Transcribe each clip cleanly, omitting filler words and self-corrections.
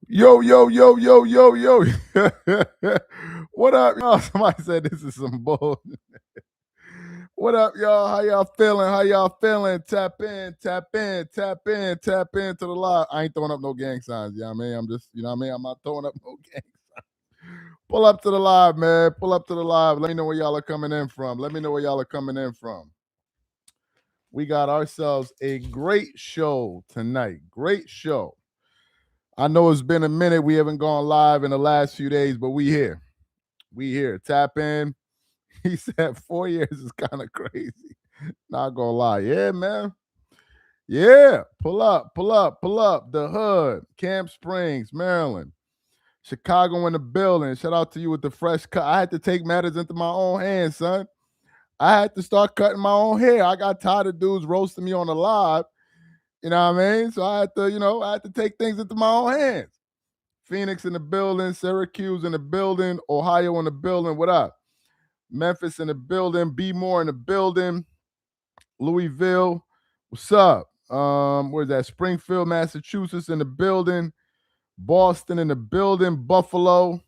Yo, yo, yo, yo, yo, yo. What up, y'all? Somebody said this is some bull. What up, y'all? How y'all feeling? How y'all feeling? Tap in, tap in, tap in, tap in to the live. I ain't throwing up no gang signs, you know what I mean? I'm just, you know what I mean? I'm not throwing up no gang signs. Pull up to the live, man. Pull up to the live. Let me know where y'all are coming in from. Let me know where y'all are coming in from. We got ourselves a great show tonight. Great show. I know it's been a minute. We haven't gone live in the last few days, but we here. We here. Tap in. He said 4 years is kind of crazy. Not gonna lie. Yeah, man. Yeah. Pull up, pull up, pull up. The Hood, Camp Springs, Maryland. Chicago in the building. Shout out to you with the fresh cut. I had to take matters into my own hands, son. I had to start cutting my own hair. I got tired of dudes roasting me on the live. You know what I mean? So I had to, I had to take things into my own hands. Phoenix in the building, Syracuse in the building, Ohio in the building. What up? Memphis in the building, B More in the building, Louisville. What's up? Where's that? Springfield, Massachusetts in the building, Boston in the building, Buffalo.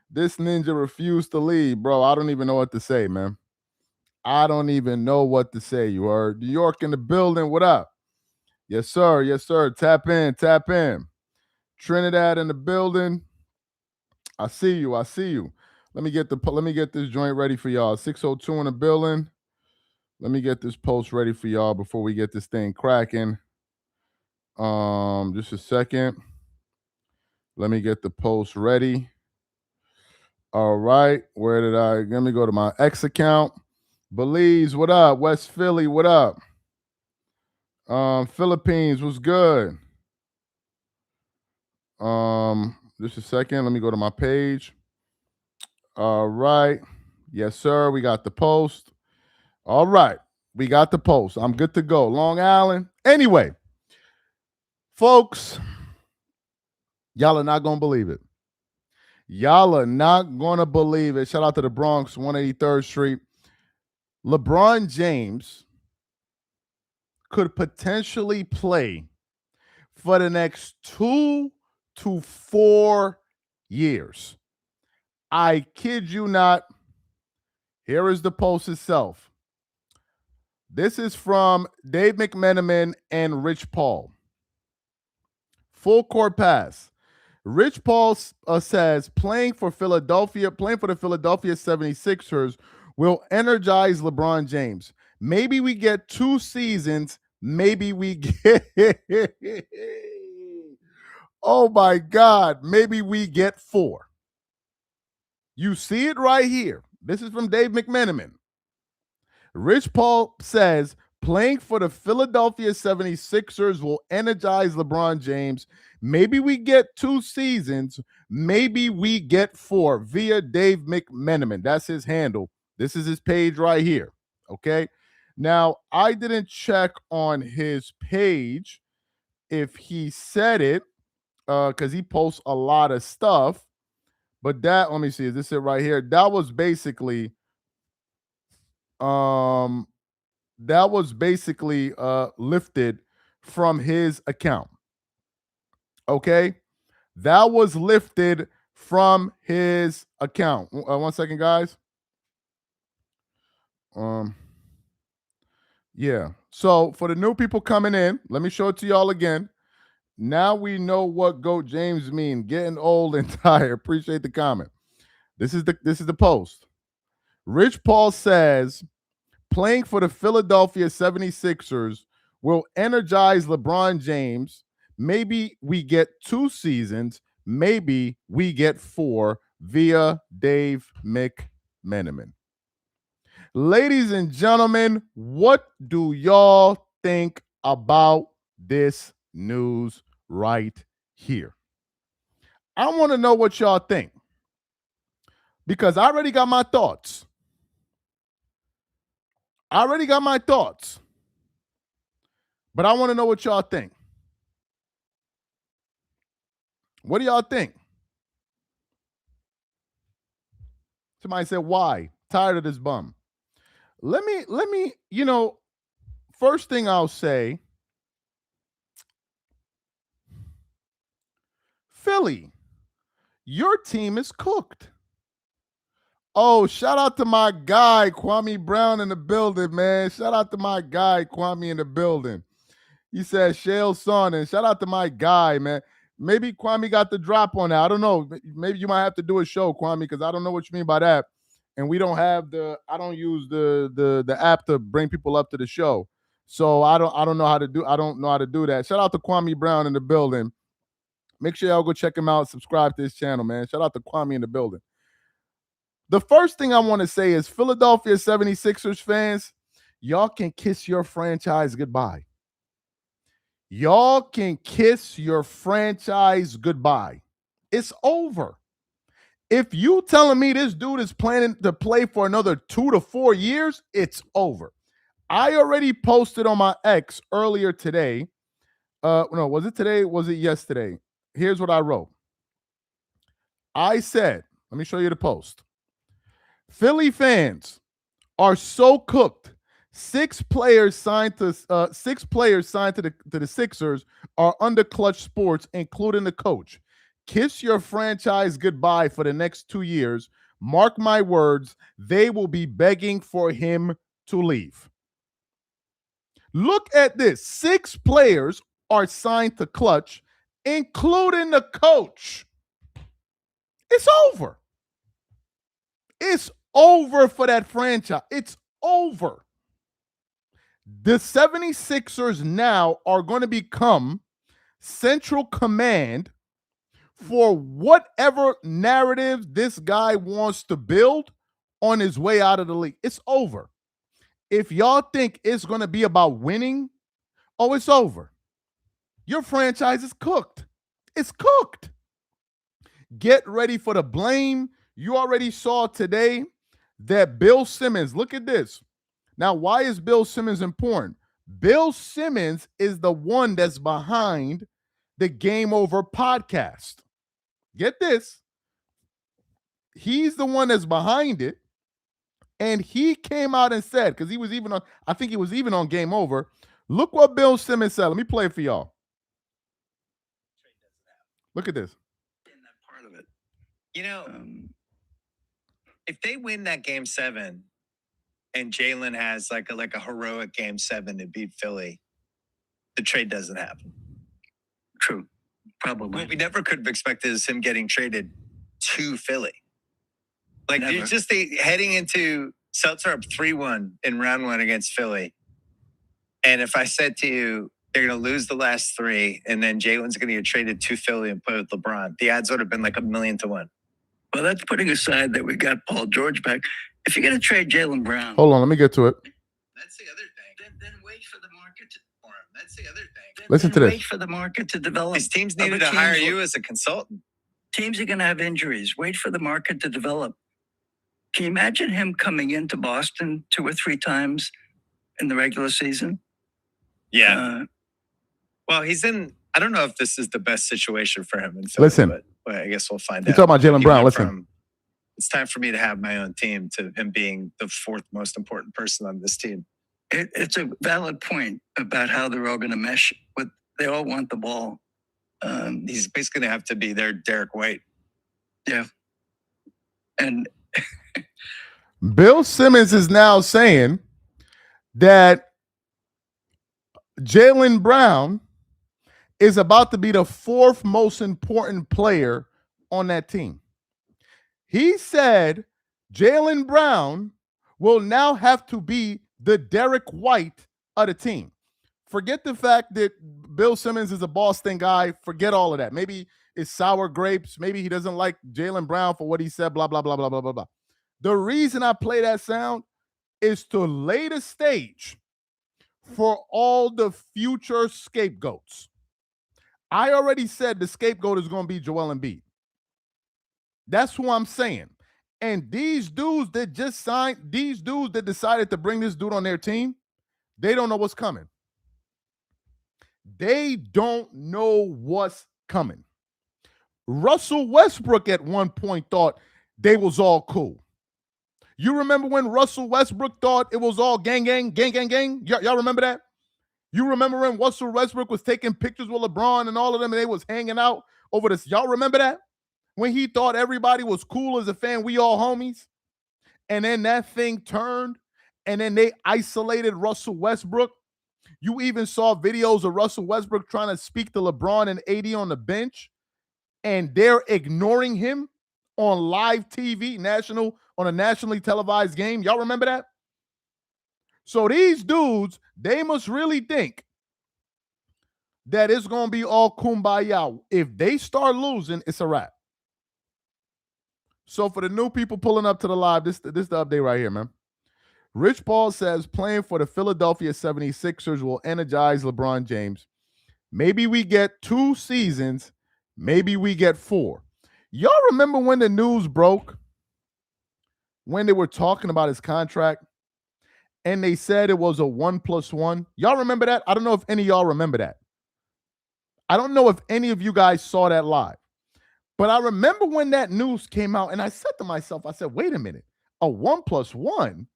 This ninja refused to leave, bro. I don't even know what to say, man. I don't even know what to say. You heard? New York in the building. What up? Yes, sir. Yes, sir. Tap in. Tap in. Trinidad in the building. I see you. I see you. Let me get this joint ready for y'all. 602 in the building. Let me get this post ready for y'all before we get this thing cracking. Just a second. Let me get the post ready. All right. Let me go to my X account. Belize, what up? West Philly, what up? Philippines, what's good? Just a second. Let me go to my page. All right. Yes, sir. We got the post. All right. We got the post. I'm good to go. Long Island. Anyway, folks, y'all are not going to believe it. Y'all are not going to believe it. Shout out to the Bronx, 183rd Street. LeBron James could potentially play for the next 2 to 4 years. I kid you not. Here is the post itself. This is from Dave McMenamin and Rich Paul. Full court pass. Rich Paul says playing for the Philadelphia 76ers will energize LeBron James. Maybe we get 2 seasons. Maybe we get oh my God, maybe we get 4. You see it right here. This is from Dave McMenamin. Rich Paul says playing for the Philadelphia 76ers will energize LeBron James. Maybe we get 2 seasons. Maybe we get 4 via Dave McMenamin. That's his handle. This is his page right here. Okay. Now, I didn't check on his page if he said it because he posts a lot of stuff. But that, let me see, is this it right here? That was basically lifted from his account. Okay? That was lifted from his account. 1 second, guys. Yeah. So for the new people coming in, let me show it to y'all again. Now we know what GOAT James mean. Getting old and tired. Appreciate the comment. This is the post. Rich Paul says playing for the Philadelphia 76ers will energize LeBron James. Maybe we get 2 seasons. Maybe we get 4 via Dave McMenamin. Ladies and gentlemen, what do y'all think about this news right here? I want to know what y'all think because I already got my thoughts. But I want to know what y'all think. What do y'all think? Somebody said, why? Tired of this bum. Let me, first thing I'll say, Philly, your team is cooked. Oh, shout out to my guy, Kwame Brown in the building, man. Shout out to my guy, Kwame in the building. He said, Shale Sonnen. Shout out to my guy, man. Maybe Kwame got the drop on that. I don't know. Maybe you might have to do a show, Kwame, because I don't know what you mean by that. And we don't have I don't use the app to bring people up to the show. So I don't know how to do that. Shout out to Kwame Brown in the building. Make sure y'all go check him out. Subscribe to his channel, man. Shout out to Kwame in the building. The first thing I want to say is Philadelphia 76ers fans, y'all can kiss your franchise goodbye. Y'all can kiss your franchise goodbye. It's over. If you telling me this dude is planning to play for another 2 to 4 years, it's over. I already posted on my X earlier today. No, was it today? Was it yesterday? Here's what I wrote. I said, let me show you the post. Philly fans are so cooked. 6 players signed to the Sixers are under Clutch Sports, including the coach. Kiss your franchise goodbye for the next 2 years. Mark my words, they will be begging for him to leave. Look at this. 6 players are signed to Clutch, including the coach. It's over. It's over for that franchise. It's over. The 76ers now are going to become central command for whatever narrative this guy wants to build on his way out of the league. It's over. If y'all think it's going to be about winning, it's over. Your franchise is cooked. It's cooked. Get ready for the blame. You already saw today that Bill Simmons, look at this. Now, why is Bill Simmons important? Bill Simmons is the one that's behind the Game Over podcast. Get this. He's the one that's behind it. And he came out and said, because he was even on, I think he was even on Game Over. Look what Bill Simmons said. Let me play it for y'all. Look at this. In that part of it. You know, if they win that Game 7 and Jalen has like a heroic Game 7 to beat Philly, the trade doesn't happen. True. Probably. What we never could have expected is him getting traded to Philly. Like, it's just heading into Celtics are up 3-1 in round 1 against Philly. And if I said to you, they're going to lose the last 3, and then Jalen's going to get traded to Philly and play with LeBron, the odds would have been like 1,000,000 to 1. Well, that's putting aside that we got Paul George back. If you're going to trade Jaylen Brown. Hold on, let me get to it. That's the other thing. Then wait for the market to form. That's the other thing. Listen to this. Wait for the market to develop. These teams needed to hire you as a consultant. Teams are going to have injuries. Wait for the market to develop. Can you imagine him coming into Boston 2 or 3 times in the regular season? Yeah. Well, he's in. I don't know if this is the best situation for him in Philly. Listen. But I guess we'll find You out. talking about Jaylen Brown? Listen. It's time for me to have my own team, to him being the 4th most important person on this team. It's a valid point about how they're all going to mesh. But they all want the ball. He's basically going to have to be their Derek White. Yeah. And Bill Simmons is now saying that Jaylen Brown is about to be the 4th most important player on that team. He said Jaylen Brown will now have to be the Derek White of the team. Forget the fact that Bill Simmons is a Boston guy. Forget all of that. Maybe it's sour grapes. Maybe he doesn't like Jaylen Brown for what he said, blah, blah, blah, blah, blah, blah, blah. The reason I play that sound is to lay the stage for all the future scapegoats. I already said the scapegoat is going to be Joel Embiid. That's who I'm saying. And these dudes that just signed, these dudes that decided to bring this dude on their team, they don't know what's coming. They don't know what's coming. Russell Westbrook at one point thought they was all cool. You remember when Russell Westbrook thought it was all gang, gang, gang, gang, gang? Y'all remember that? You remember when Russell Westbrook was taking pictures with LeBron and all of them, and they was hanging out over this. Y'all remember that? When he thought everybody was cool as a fan, we all homies. And then that thing turned, and then they isolated Russell Westbrook. You even saw videos of Russell Westbrook trying to speak to LeBron and AD on the bench, and they're ignoring him on live TV, on a nationally televised game. Y'all remember that? So these dudes, they must really think that it's going to be all kumbaya. If they start losing, it's a wrap. So for the new people pulling up to the live, this is the update right here, man. Rich Paul says playing for the Philadelphia 76ers will energize LeBron James. Maybe we get 2 seasons. Maybe we get 4. Y'all remember when the news broke? When they were talking about his contract? And they said it was a 1+1. Y'all remember that? I don't know if any of y'all remember that. I don't know if any of you guys saw that live. But I remember when that news came out, and I said to myself, I said, wait a minute, a 1+1?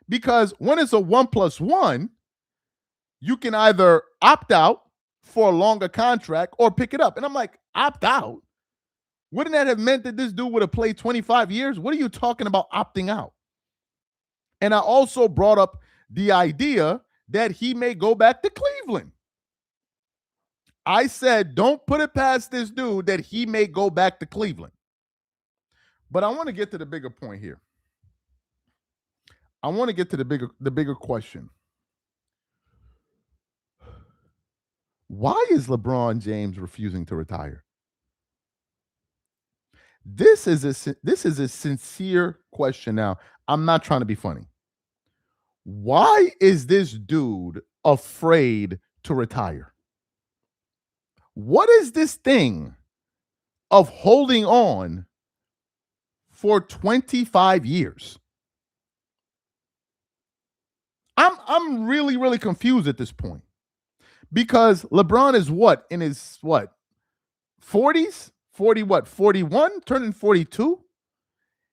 Because when it's a 1+1, you can either opt out for a longer contract or pick it up. And I'm like, opt out? Wouldn't that have meant that this dude would have played 25 years? What are you talking about opting out? And I also brought up the idea that he may go back to Cleveland. I said, don't put it past this dude that he may go back to Cleveland. But I want to get to the bigger point here. I want to get to the bigger question. Why is LeBron James refusing to retire? This is a sincere question. Now, I'm not trying to be funny. Why is this dude afraid to retire? What is this thing of holding on for 25 years? I'm really, really confused at this point. Because LeBron is in his 40s? 41, turning 42?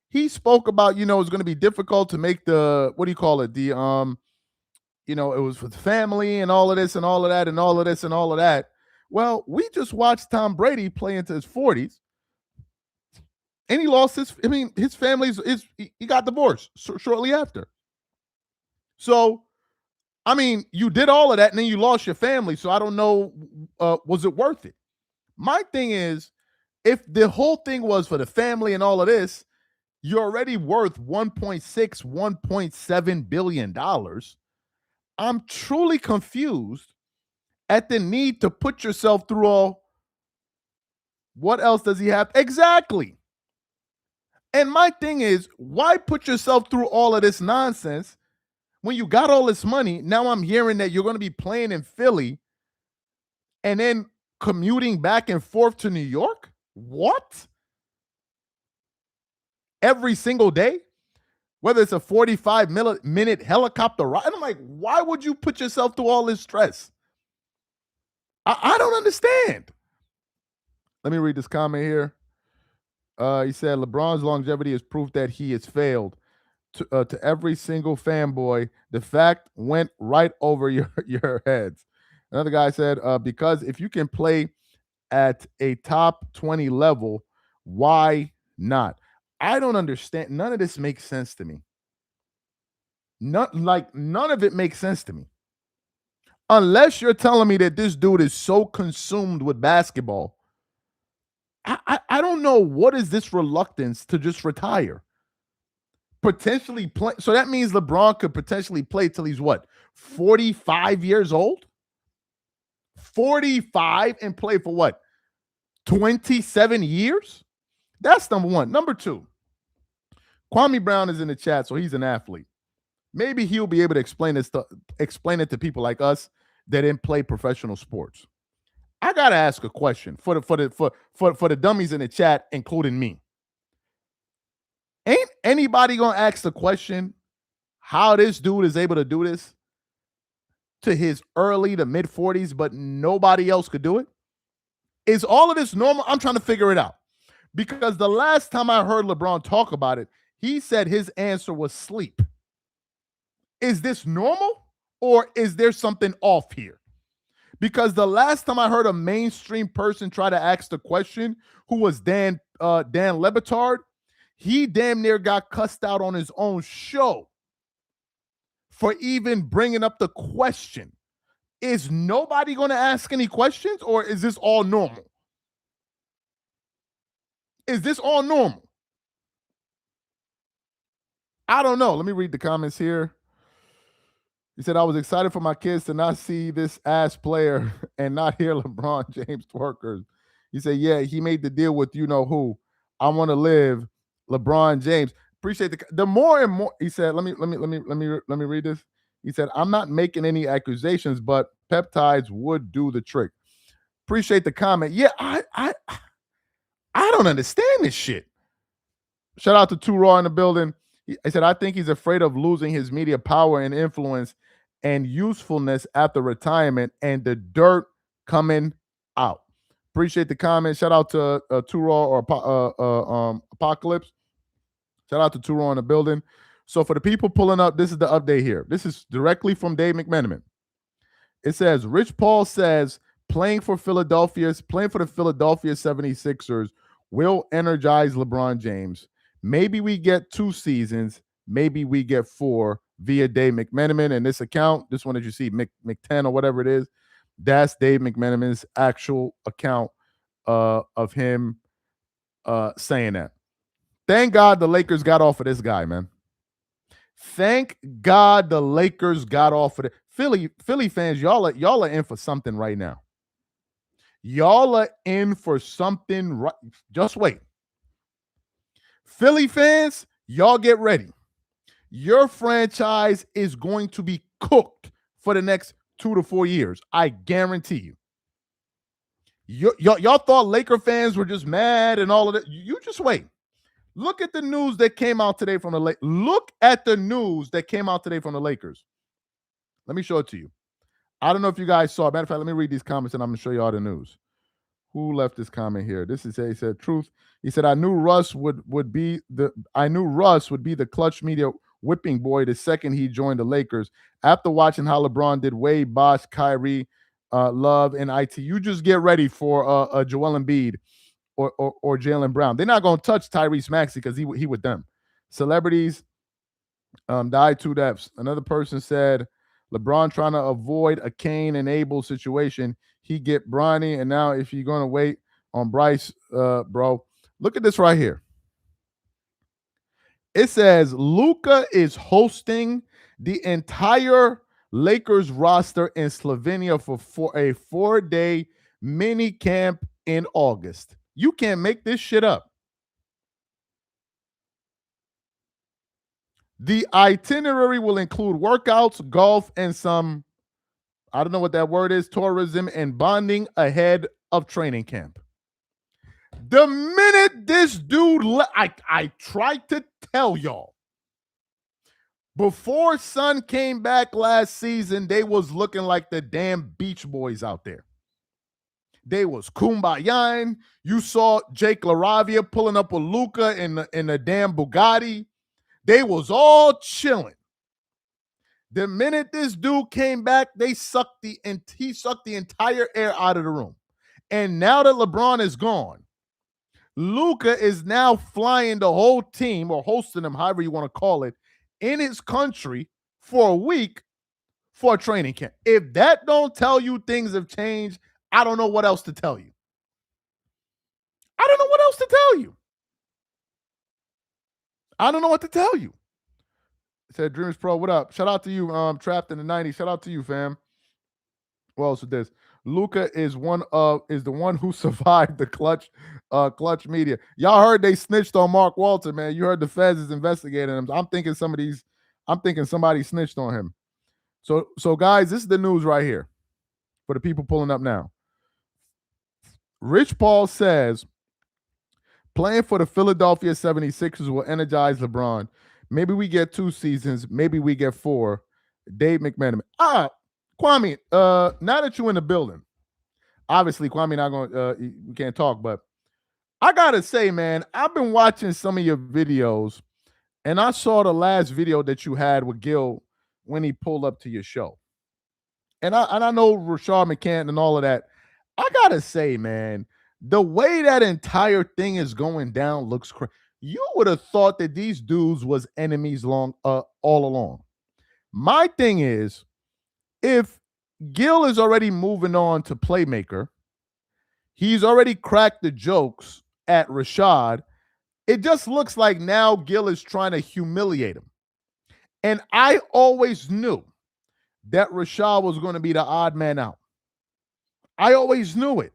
He spoke about, it's going to be difficult to make the, what do you call it? The, it was with family and all of this and all of that and all of this and all of that. Well, we just watched Tom Brady play into his 40s. And he lost his family's, he got divorced shortly after. So, you did all of that and then you lost your family. So I don't know, was it worth it? My thing is, if the whole thing was for the family and all of this, you're already worth $1.6, $1.7 billion. I'm truly confused at the need to put yourself through all. What else does he have? Exactly. And my thing is, why put yourself through all of this nonsense when you got all this money? Now I'm hearing that you're going to be playing in Philly and then commuting back and forth to New York? What? Every single day? Whether it's a 45-minute helicopter ride. And I'm like, why would you put yourself through all this stress? I don't understand. Let me read this comment here. He said, LeBron's longevity is proof that he has failed. To every single fanboy, the fact went right over your heads. Another guy said, because if you can play at a top 20 level, why not? I don't understand. None of this makes sense to me. None of it makes sense to me. Unless you're telling me that this dude is so consumed with basketball. I don't know, what is this reluctance to just retire? Potentially play. So that means LeBron could potentially play till he's 45 years old? 45 and play for 27 years? That's number one. Number two, Kwame Brown is in the chat, so he's an athlete. Maybe he'll be able to explain it to people like us that didn't play professional sports. I gotta ask a question for the dummies in the chat, including me. Ain't anybody gonna ask the question how this dude is able to do this to his early to mid 40s, but nobody else could do it? Is all of this normal? I'm trying to figure it out. Because the last time I heard LeBron talk about it, he said his answer was sleep. Is this normal or is there something off here? Because the last time I heard a mainstream person try to ask the question, who was Dan Lebitard, he damn near got cussed out on his own show for even bringing up the question. Is nobody going to ask any questions, or is this all normal? Is this all normal? I don't know. Let me read the comments here. He said, I was excited for my kids to not see this ass player and not hear LeBron James twerkers. He said, yeah, he made the deal with you know who. I want to live LeBron James. Appreciate the more and more. He said, let me read this. He said, I'm not making any accusations, but peptides would do the trick. Appreciate the comment. Yeah, I don't understand this shit. Shout out to Two Raw in the building. I said, I think he's afraid of losing his media power and influence and usefulness after retirement and the dirt coming out. Appreciate the comment. Shout out to Two Raw or Apocalypse. Shout out to Two Raw in the building. So for the people pulling up, this is the update here. This is directly from Dave McMenamin. It says, Rich Paul says playing for the Philadelphia 76ers will energize LeBron James. Maybe we get 2 seasons. Maybe we get 4 via Dave McMenamin. And this account, this one that you see, Mc10 or whatever it is, that's Dave McMenamin's actual account of him saying that. Thank God the Lakers got off of this guy, man. Thank God the Lakers got off of it. Philly fans, y'all are in for something right now. Y'all are in for something right. Just wait. Philly fans, y'all get ready. Your franchise is going to be cooked for the next 2 to 4 years. I guarantee you. Y'all thought Laker fans were just mad and all of that. You just wait. Look at the news that came out today from the Lakers. Look at the news that came out today from the Lakers. Let me show it to you. I don't know if you guys saw it. Matter of fact, let me read these comments and I'm going to show you all the news. Who left this comment here? This is he said, truth. He said, I knew Russ would be the clutch media whipping boy the second he joined the Lakers. After watching how LeBron did Wade, Bosh, Kyrie, Love, and IT, you just get ready for a Joel Embiid or Jaylen Brown. They're not going to touch Tyrese Maxey because he with them. Celebrities died 2 deaths. Another person said, LeBron trying to avoid a Kane and Abel situation. He get Bronny, and now if you're going to wait on Bryce, bro, look at this right here. It says Luka is hosting the entire Lakers roster in Slovenia for a 4-day mini camp in August. You can't make this shit up. The itinerary will include workouts, golf, and some, I don't know what that word is, tourism and bonding ahead of training camp. The minute this dude, I tried to tell y'all, before Son came back last season, they was looking like the damn Beach Boys out there. They was kumbayaing. You saw Jake LaRavia pulling up with Luka in the damn Bugatti. They was all chilling. The minute this dude came back, he sucked the entire air out of the room. And now that LeBron is gone, Luka is now flying the whole team, or hosting them, however you want to call it, in his country for a week for a training camp. If that don't tell you things have changed, I don't know what else to tell you. I don't know what else to tell you. I don't know what to tell you. Said Dreams Pro, what up? Shout out to you, Trapped in the 90s. Shout out to you, fam. What else with this? Luka is the one who survived the clutch media. Y'all heard they snitched on Mark Walter, man. You heard the feds is investigating him. I'm thinking somebody snitched on him. So guys, this is the news right here for the people pulling up now. Rich Paul says playing for the Philadelphia 76ers will energize LeBron. Maybe we get 2 seasons. Maybe we get 4. Dave McMenamin. Kwame, now that you're in the building, obviously Kwame not going we can't talk, but I gotta say, man, I've been watching some of your videos, and I saw the last video that you had with Gil when he pulled up to your show. and I know Rashad McCann and all of that. I gotta say, man, the way that entire thing is going down looks crazy. You would have thought that these dudes was enemies all along. My thing is, if Gil is already moving on to playmaker, he's already cracked the jokes at Rashad. It just looks like now Gil is trying to humiliate him. And I always knew that Rashad was going to be the odd man out. I always knew it.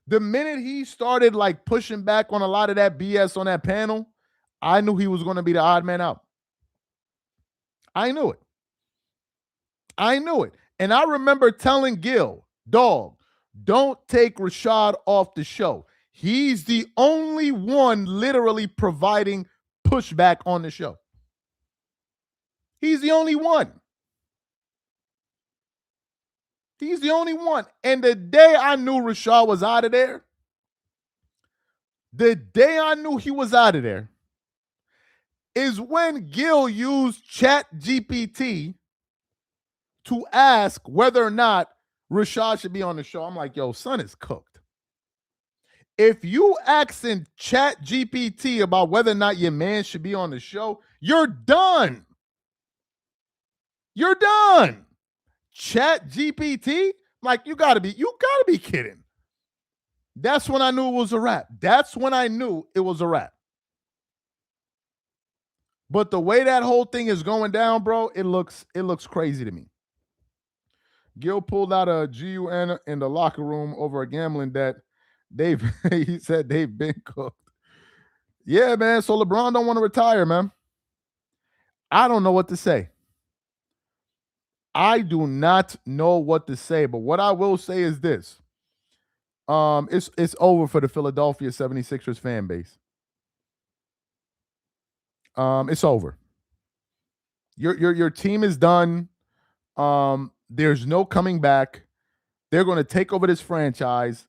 The minute he started like pushing back on a lot of that BS on that panel, I knew he was going to be the odd man out. I knew it. And I remember telling Gil, dog, don't take Rashad off the show. He's the only one literally providing pushback on the show. He's the only one. He's the only one. And the day I knew Rashad was out of there, is when Gil used ChatGPT to ask whether or not Rashad should be on the show. I'm like, yo, son is cooked. If you asking ChatGPT about whether or not your man should be on the show, you're done. You're done. ChatGPT? Like, you gotta be kidding. That's when I knew it was a wrap. But the way that whole thing is going down, bro, it looks crazy to me. Gil pulled out a GUN in the locker room over a gambling debt. He said they've been cooked. Yeah, man. So LeBron don't want to retire, man. I don't know what to say. I do not know what to say, but what I will say is this. It's over for the Philadelphia 76ers fan base. It's over. Your team is done. There's no coming back. They're going to take over this franchise.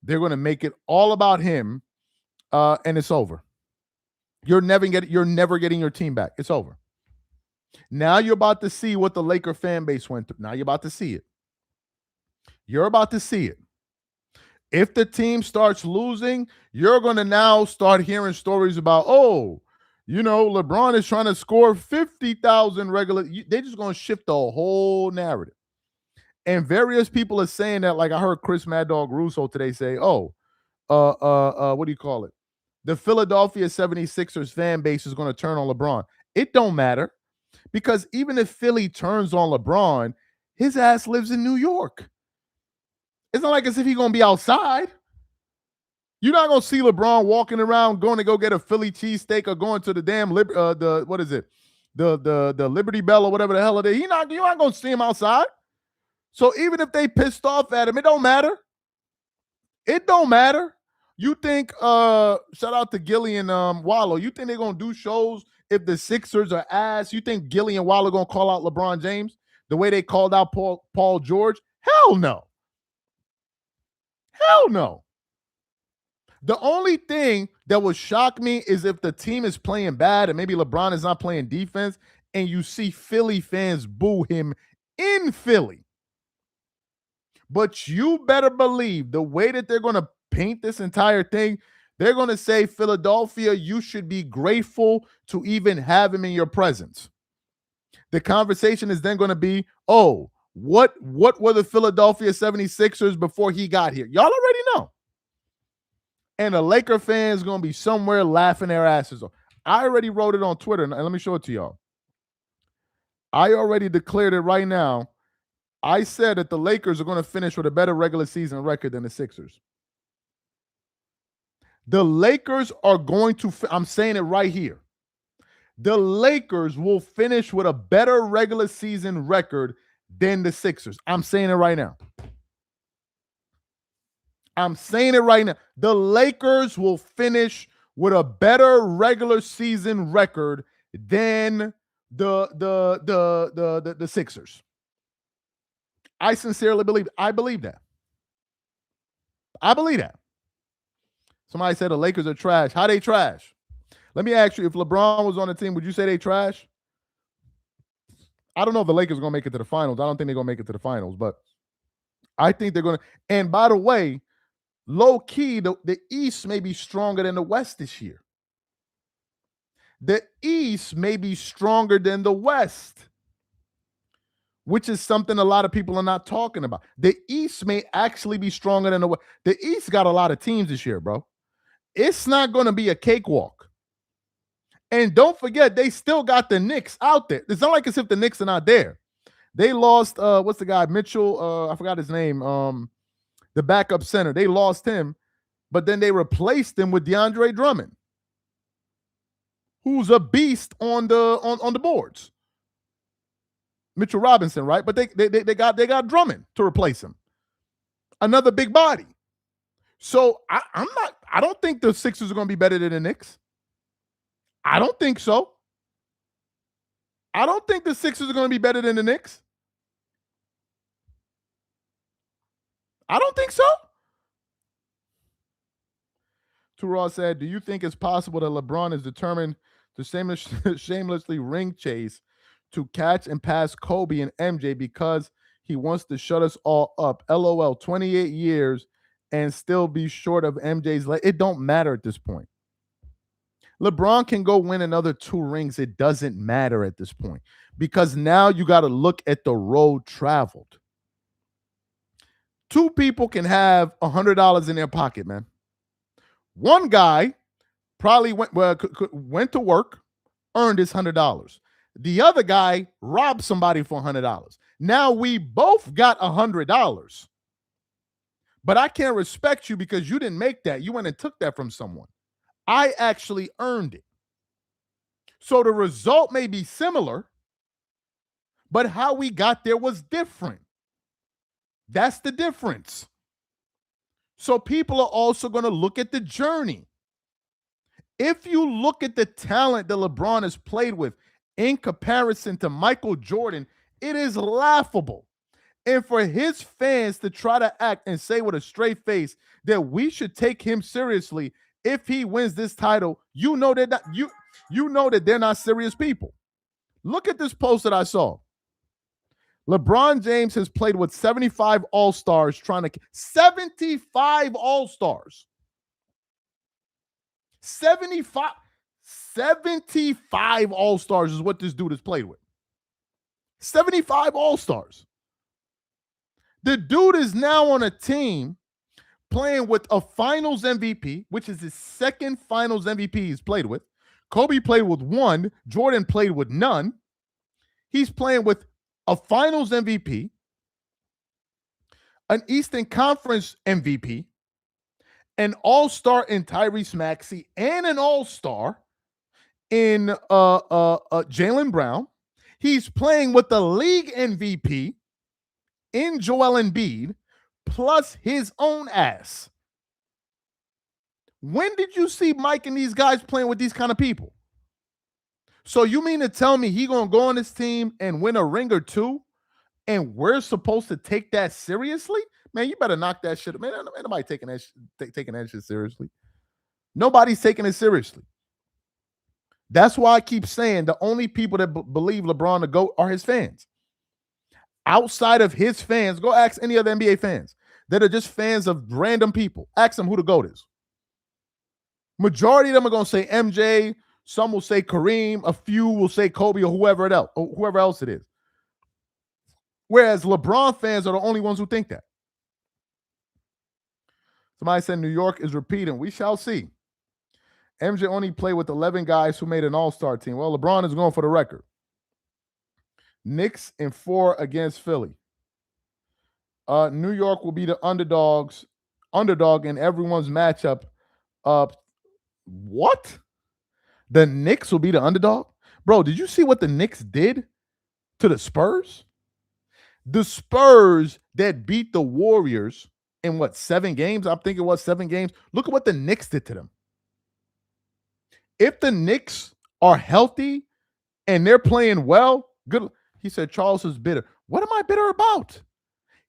They're going to make it all about him, and it's over. You're never getting your team back. It's over. Now you're about to see what the Laker fan base went through. Now you're about to see it. You're about to see it. If the team starts losing, you're going to now start hearing stories about, LeBron is trying to score 50,000 regular. They're just going to shift the whole narrative. And various people are saying that, like I heard Chris Mad Dog Russo today say, what do you call it? The Philadelphia 76ers fan base is going to turn on LeBron. It don't matter, because even if Philly turns on LeBron, his ass lives in New York. It's not like as if he's going to be outside. You're not going to see LeBron walking around going to go get a Philly cheesesteak or going to the damn the Liberty Bell or whatever the hell it is. You're not going to see him outside. So even if they pissed off at him, it don't matter. It don't matter. You think, shout out to Gilly and Wallow, you think they're going to do shows if the Sixers are ass? You think Gilly and Wallow going to call out LeBron James the way they called out Paul George? Hell no. Hell no. The only thing that would shock me is if the team is playing bad and maybe LeBron is not playing defense and you see Philly fans boo him in Philly. But you better believe the way that they're going to paint this entire thing, they're going to say, Philadelphia, you should be grateful to even have him in your presence. The conversation is then going to be, what were the Philadelphia 76ers before he got here? Y'all already know. And the Laker fans going to be somewhere laughing their asses off. I already wrote it on Twitter, and let me show it to y'all. I already declared it right now. I said that the Lakers are going to finish with a better regular season record than the Sixers. The Lakers are going to, I'm saying it right here. The Lakers will finish with a better regular season record than the Sixers. I'm saying it right now. I'm saying it right now. The Lakers will finish with a better regular season record than the Sixers. I sincerely believe. I believe that. I believe that. Somebody said the Lakers are trash. How they trash? Let me ask you, if LeBron was on the team, would you say they trash? I don't know if the Lakers are going to make it to the finals. I don't think they're going to make it to the finals, but I think they're going to. And by the way, low key, the East may be stronger than the West this year. The East may be stronger than the West, which is something a lot of people are not talking about. The East may actually be stronger than the West. The East got a lot of teams this year, bro. It's not going to be a cakewalk. And don't forget, they still got the Knicks out there. It's not like as if the Knicks are not there. They lost, what's the guy? Mitchell, I forgot his name. The backup center. They lost him, but then they replaced him with DeAndre Drummond, who's a beast on the boards. Mitchell Robinson, right? But they got Drummond to replace him. Another big body. So I don't think the Sixers are going to be better than the Knicks. I don't think so. I don't think the Sixers are going to be better than the Knicks. I don't think so. Tural said, do you think it's possible that LeBron is determined to shamelessly ring chase to catch and pass Kobe and MJ because he wants to shut us all up? LOL, 28 years and still be short of MJ's leg. It don't matter at this point. LeBron can go win another 2 rings. It doesn't matter at this point because now you got to look at the road traveled. 2 people can have $100 in their pocket, man. One guy probably went to work, earned his $100. The other guy robbed somebody for $100. Now we both got $100. But I can't respect you because you didn't make that. You went and took that from someone. I actually earned it. So the result may be similar, but how we got there was different. That's the difference. So people are also going to look at the journey. If you look at the talent that LeBron has played with in comparison to Michael Jordan, it is laughable. And for his fans to try to act and say with a straight face that we should take him seriously if he wins this title, you know that they're not serious people. Look at this post that I saw. LeBron James has played with 75 All-Stars 75 All-Stars. 75 All-Stars is what this dude has played with. 75 All-Stars. The dude is now on a team playing with a finals MVP, which is his second finals MVP he's played with. Kobe played with 1. Jordan played with none. He's playing with a finals MVP, an Eastern Conference MVP, an all-star in Tyrese Maxey, and an all-star in Jaylen Brown. He's playing with the league MVP in Joel Embiid, plus his own ass. When did you see Mike and these guys playing with these kind of people? So you mean to tell me he going to go on this team and win a ring or 2, and we're supposed to take that seriously? Man, you better knock that shit. Man, nobody taking that shit seriously. Nobody's taking it seriously. That's why I keep saying the only people that believe LeBron the GOAT are his fans. Outside of his fans, go ask any other NBA fans that are just fans of random people. Ask them who the GOAT is. Majority of them are going to say MJ. Some will say Kareem. A few will say Kobe or whoever else it is. Whereas LeBron fans are the only ones who think that. Somebody said New York is repeating. We shall see. MJ only played with 11 guys who made an all-star team. Well, LeBron is going for the record. Knicks in 4 against Philly. New York will be the underdog in everyone's matchup. What? The Knicks will be the underdog? Bro, did you see what the Knicks did to the Spurs? The Spurs that beat the Warriors in 7 games? I think it was 7 games. Look at what the Knicks did to them. If the Knicks are healthy and they're playing well, good. He said Charles is bitter. What am I bitter about?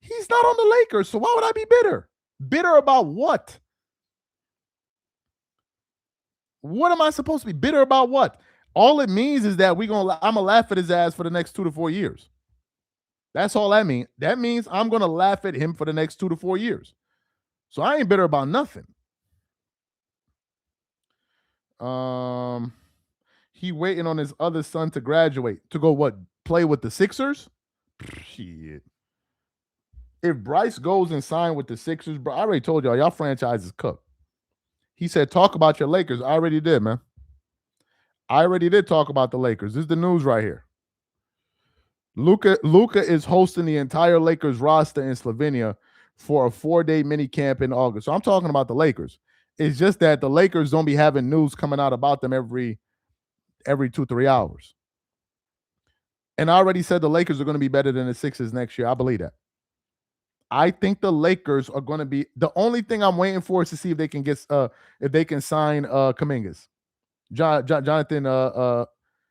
He's not on the Lakers, so why would I be bitter? Bitter about what? What am I supposed to be bitter about? What? All it means is that I'm gonna laugh at his ass for the next 2 to 4 years. That's all that means. That means I'm gonna laugh at him for the next 2 to 4 years. So I ain't bitter about nothing. He waiting on his other son to graduate to go what? Play with the Sixers? Shit. If Bryce goes and sign with the Sixers, bro, I already told y'all franchise is cooked. He said, talk about your Lakers. I already did, man. I already did talk about the Lakers. This is the news right here. Luka is hosting the entire Lakers roster in Slovenia for a 4-day mini camp in August. So I'm talking about the Lakers. It's just that the Lakers don't be having news coming out about them every 2-3 hours. And I already said the Lakers are going to be better than the Sixers next year. I believe that. I think the Lakers are going to be the only thing I'm waiting for is to see if they can sign Kumingas. Jonathan,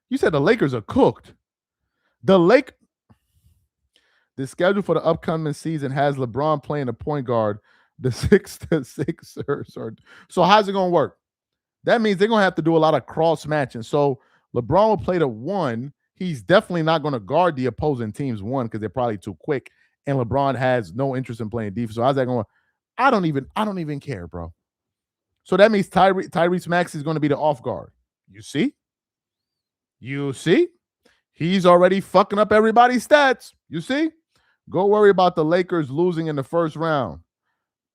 you said the Lakers are cooked. The schedule for the upcoming season has LeBron playing a point guard. The Sixers are. So how's it going to work? That means they're going to have to do a lot of cross matching. So LeBron will play the 1. He's definitely not going to guard the opposing team's 1 because they're probably too quick. And LeBron has no interest in playing defense. So how's that going? I don't even care, bro. So that means Tyrese Maxey is going to be the off guard. You see? He's already fucking up everybody's stats. You see? Go worry about the Lakers losing in the first round.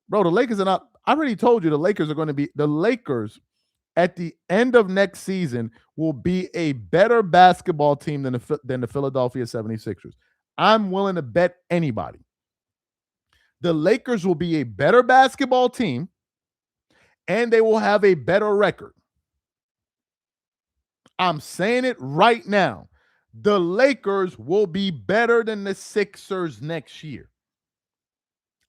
Bro, the Lakers are not. I already told you the Lakers are going to be. The Lakers at the end of next season will be a better basketball team than the Philadelphia 76ers. I'm willing to bet anybody. The Lakers will be a better basketball team and they will have a better record. I'm saying it right now. The Lakers will be better than the Sixers next year.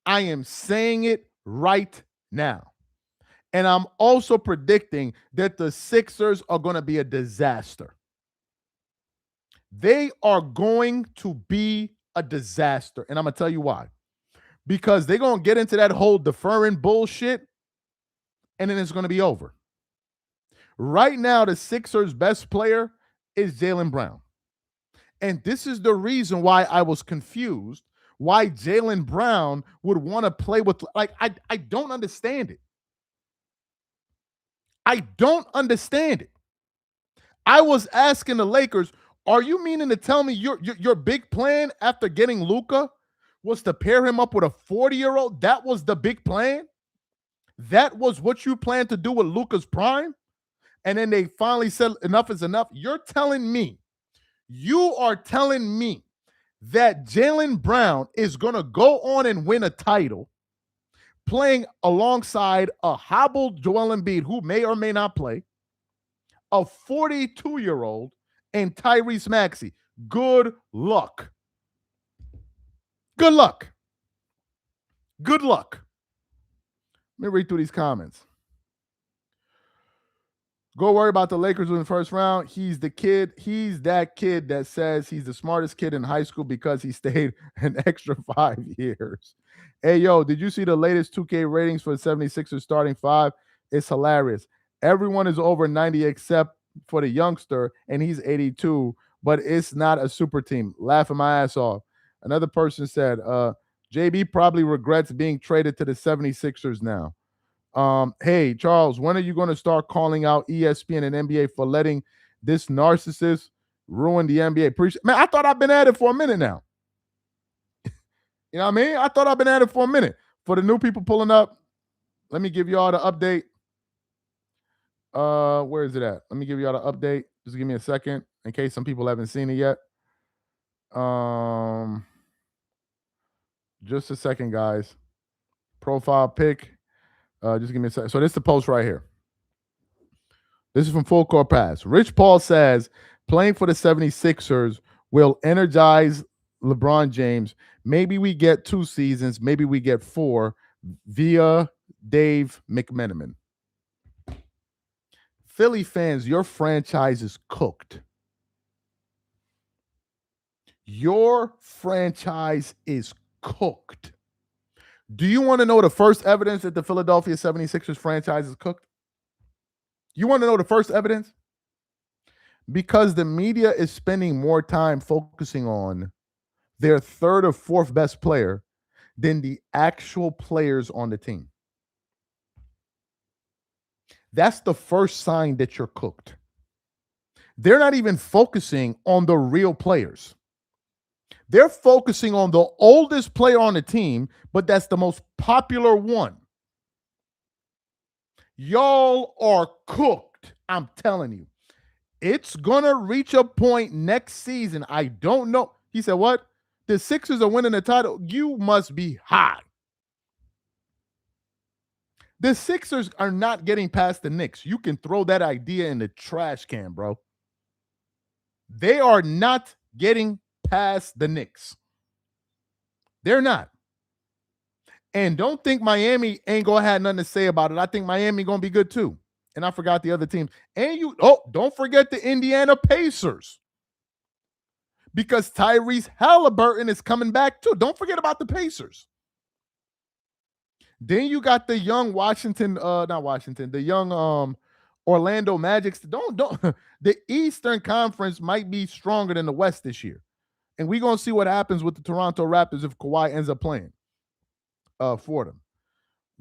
I am saying it right now. And I'm also predicting that the Sixers are going to be a disaster. They are going to be a disaster. And I'm going to tell you why. Because they're going to get into that whole deferring bullshit, and then it's going to be over. Right now, the Sixers' best player is Jaylen Brown. And this is the reason why I was confused, why Jaylen Brown would want to play with, I don't understand it. I don't understand it. I was asking the Lakers, are you meaning to tell me your big plan after getting Luka was to pair him up with a 40-year-old? That was the big plan? That was what you planned to do with Luka's prime? And then they finally said enough is enough? You are telling me that Jaylen Brown is going to go on and win a title playing alongside a hobbled Joel Embiid who may or may not play, a 42-year-old, and Tyrese Maxey. Good luck. Good luck. Good luck. Let me read through these comments. Go worry about the Lakers in the first round. He's that kid that says he's the smartest kid in high school because he stayed an extra 5 years. Hey, yo, did you see the latest 2K ratings for the 76ers starting 5? It's hilarious. Everyone is over 90 except for the youngster, and he's 82, but it's not a super team. Laughing my ass off. Another person said, JB probably regrets being traded to the 76ers now. Hey, Charles, when are you going to start calling out ESPN and NBA for letting this narcissist ruin the NBA? Man, I thought I've been at it for a minute now. You know what I mean? I thought I've been at it for a minute. For the new people pulling up, let me give you all the update. Where is it at? Let me give you all the update. Just give me a second in case some people haven't seen it yet. Just a second, guys. Profile pic. Just give me a second. So this is the post right here. This is from Full Court Pass. Rich Paul says playing for the 76ers will energize LeBron James. Maybe we get 2 seasons. Maybe we get 4 via Dave McMenamin. Philly fans, your franchise is cooked. Your franchise is cooked. Do you want to know the first evidence that the Philadelphia 76ers franchise is cooked? You want to know the first evidence? Because the media is spending more time focusing on their third or fourth best player than the actual players on the team. That's the first sign that you're cooked. They're not even focusing on the real players. They're focusing on the oldest player on the team, but that's the most popular one. Y'all are cooked. I'm telling you. It's going to reach a point next season. I don't know. He said, what? The Sixers are winning the title. You must be high. The Sixers are not getting past the Knicks. You can throw that idea in the trash can, bro. They are not getting past the Knicks. They're not. And don't think Miami ain't going to have nothing to say about it. I think Miami going to be good too. And I forgot the other teams. And don't forget the Indiana Pacers. Because Tyrese Halliburton is coming back too. Don't forget about the Pacers. Then you got the young the young Orlando Magic. Don't the Eastern Conference might be stronger than the West this year. And we're going to see what happens with the Toronto Raptors if Kawhi ends up playing for them.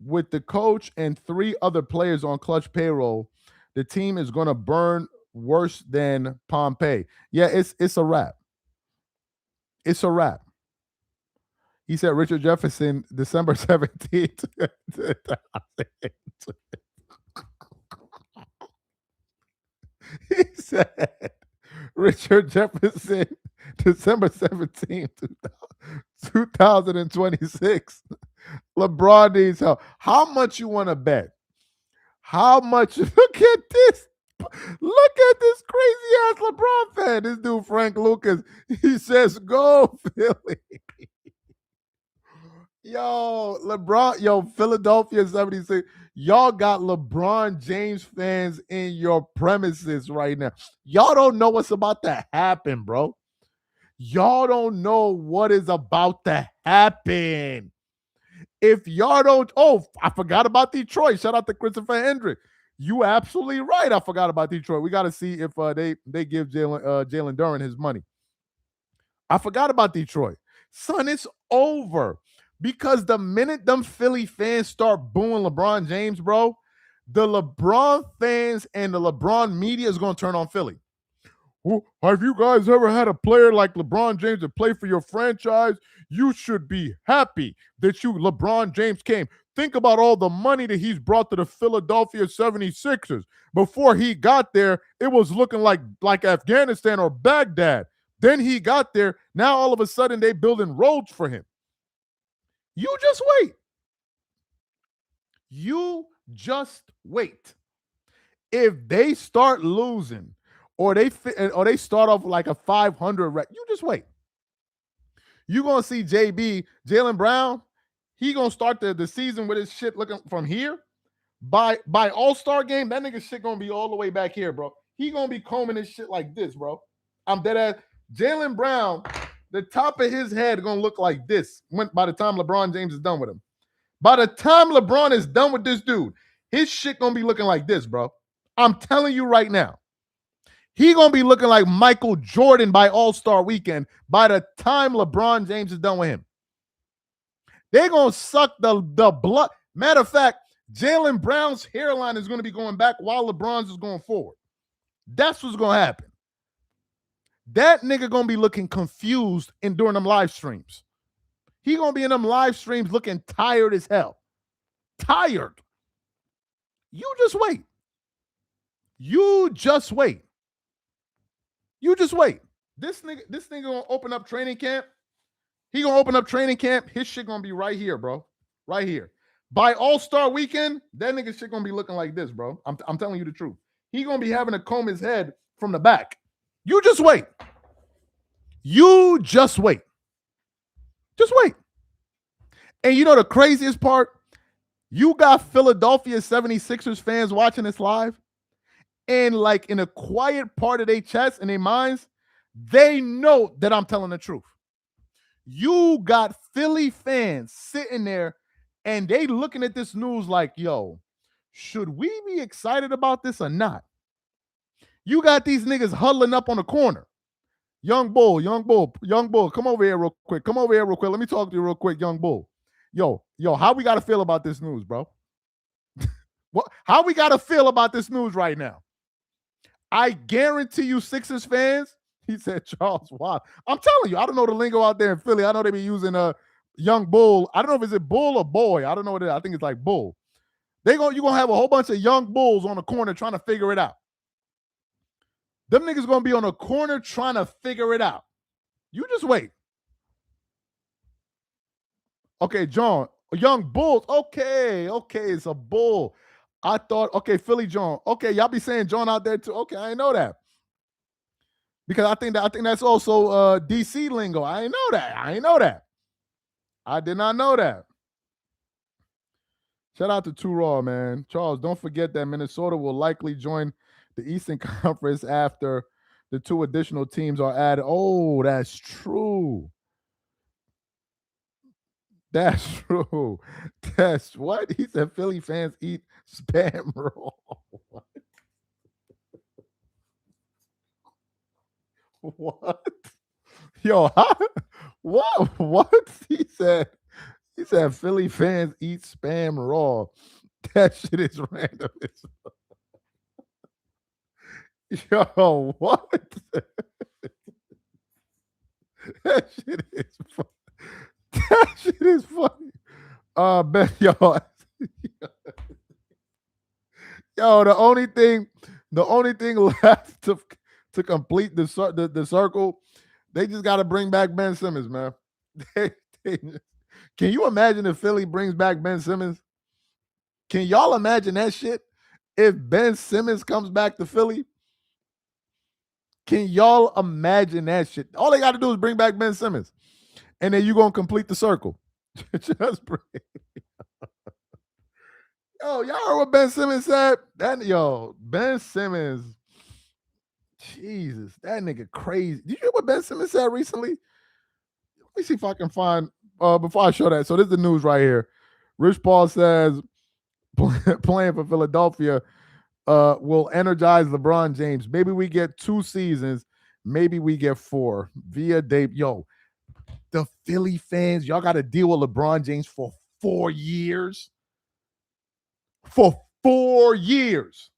With the coach and 3 other players on clutch payroll, the team is going to burn worse than Pompeii. Yeah, it's a wrap. It's a wrap. He said Richard Jefferson, December 17th. He said Richard Jefferson, December 17th, 2026. LeBron needs help. How much you want to bet? How much? Look at this. Look at this crazy ass LeBron fan. This dude, Frank Lucas, he says, go Philly. Yo, LeBron, Philadelphia 76. Y'all got LeBron James fans in your premises right now. Y'all don't know what's about to happen, bro. Y'all don't know what is about to happen. If y'all don't, I forgot about Detroit. Shout out to Christopher Hendrick. You absolutely right. I forgot about Detroit. We got to see if they give Jalen Duren his money. I forgot about Detroit. Son, it's over. Because the minute them Philly fans start booing LeBron James, bro, the LeBron fans and the LeBron media is going to turn on Philly. Well, have you guys ever had a player like LeBron James to play for your franchise? You should be happy that LeBron James came. Think about all the money that he's brought to the Philadelphia 76ers. Before he got there, it was looking like Afghanistan or Baghdad. Then he got there. Now all of a sudden they building roads for him. You just wait. You just wait. If they start losing or they start off like a 500 record, you just wait. You're going to see Jaylen Brown, he going to start the season with his shit looking from here. By All-Star game, that nigga shit going to be all the way back here, bro. He going to be combing his shit like this, bro. I'm dead ass. Jaylen Brown, the top of his head going to look like this by the time LeBron James is done with him. By the time LeBron is done with this dude, his shit going to be looking like this, bro. I'm telling you right now. He going to be looking like Michael Jordan by All-Star weekend by the time LeBron James is done with him. They're going to suck the blood. Matter of fact, Jaylen Brown's hairline is going to be going back while LeBron's is going forward. That's what's going to happen. That nigga going to be looking confused during them live streams. He going to be in them live streams looking tired as hell. Tired. You just wait. You just wait. You just wait. This nigga gonna open up training camp. He gonna open up training camp. His shit gonna be right here, bro. Right here. By All-Star weekend, that nigga shit gonna be looking like this, bro. I'm telling you the truth. He gonna be having to comb his head from the back. You just wait. You just wait. Just wait. And you know the craziest part? You got Philadelphia 76ers fans watching this live. And like in a quiet part of their chest and their minds, they know that I'm telling the truth. You got Philly fans sitting there and they looking at this news like, yo, should we be excited about this or not? You got these niggas huddling up on the corner. Young Bull, come over here real quick. Let me talk to you real quick, Young Bull. Yo, how we gotta feel about this news, bro? How we gotta feel about this news right now? I guarantee you, Sixers fans, he said Charles Watt. I'm telling you, I don't know the lingo out there in Philly. I know they be using a Young Bull. I don't know if it's a bull or boy. I don't know what it is. I think it's like bull. You're gonna have a whole bunch of young bulls on the corner trying to figure it out. Them niggas gonna be on the corner trying to figure it out. You just wait. Okay, John, young bulls. Okay, it's a bull. I thought, okay, Philly John. Okay, y'all be saying John out there too. Okay, I didn't know that. Because I think that's also DC lingo. I didn't know that. I did not know that. Shout out to Two Raw, man. Charles, don't forget that Minnesota will likely join the Eastern Conference after the 2 additional teams are added. Oh, that's true. That's true. That's what? He said Philly fans eat spam roll. What? Yo, what? He said Philly fans eat spam raw. That shit is random. Yo, what? That shit is funny. That shit is funny. Bet y'all. Yo, the only thing left to complete the circle, they just got to bring back Ben Simmons, man. Can you imagine if Philly brings back Ben Simmons? Can y'all imagine that shit? If Ben Simmons comes back to Philly, can y'all imagine that shit? All they got to do is bring back Ben Simmons, and then you're going to complete the circle. Just bring. Yo, y'all heard what Ben Simmons said? Ben Simmons, Jesus, that nigga crazy. Did you hear what Ben Simmons said recently? Let me see if I can find, before I show that. So this is the news right here. Rich Paul says playing for Philadelphia will energize LeBron James. Maybe we get 2 seasons. Maybe we get 4 via Dave. Yo, the Philly fans, y'all got to deal with LeBron James for 4 years. For 4 years.